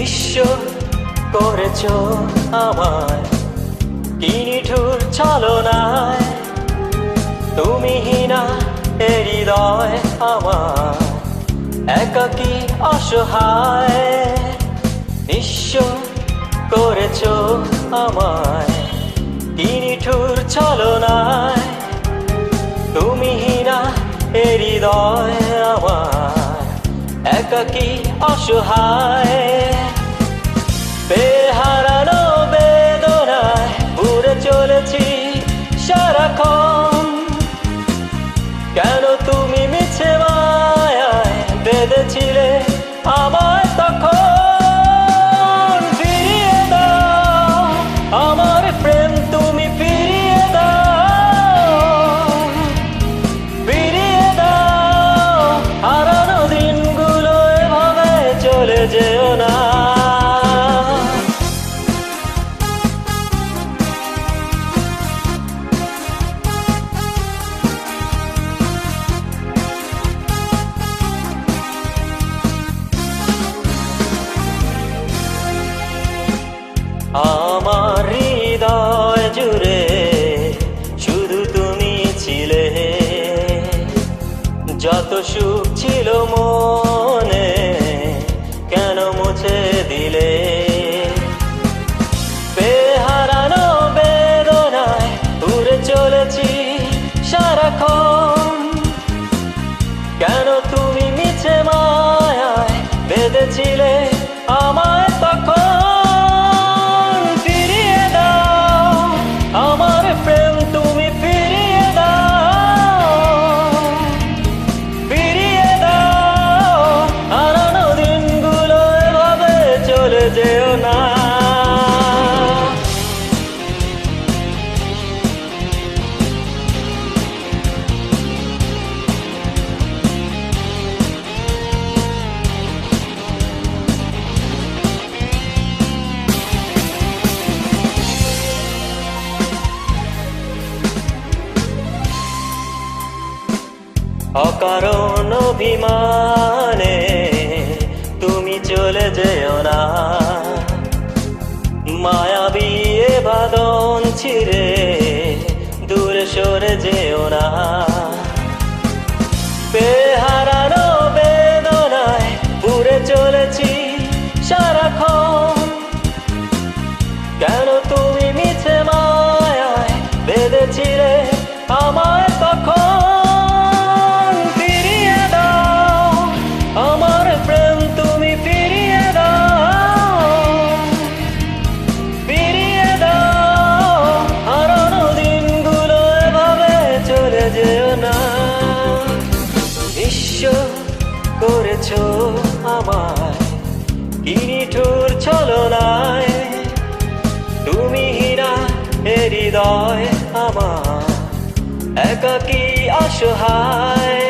নিঃস্ব করেছ আমায় কি নিঠুর ছলনায়, তুমি হীনা এ হৃদয় আমার একাকী অসহায়। নিঃস্ব করেছ আমায় কি নিঠুর ছলনায়, তুমি হীনা এ হৃদয় আমার একাকী অসহায়। বেহারানো বেদনায় উড়ে চলেছি সারাক্ষণ, কেন তুমি মিছে মায়ায় বেঁধেছিলে আমায় তখন। ফিরিয়ে দাও আমার প্রেম, তুমি ফিরিয়ে দাও, ফিরিয়ে দাও হারানো দিনগুলো এভাবে চলে যেও না। আমার হৃদয় জুড়ে শুধু তুমি ছিলে, যত সুখ ছিল মনে কেন মুছে দিলে। বেহারানো বেদনায় উড়ে চলেছি সারাক্ষণ, কেন তুমি মিছে মায়ায় বেঁধেছিলে আমায় তখন। যেও না। অকারণ অভিমানে তুমি চলে যেও না, মায়াবী এ বাঁধন ছিঁড়ে দূরে সরে যেও না। বেহারানো বেদনায় উড়ে চলেছি সারাক্ষণ, কেন তুমি মিছে মায়ায় বেঁধেছিলে আমায় তখন। করেছ আমায় কি নিঠুর ছলনায়, তুমি হীনা এ হৃদয় আমার একাকী অসহায়।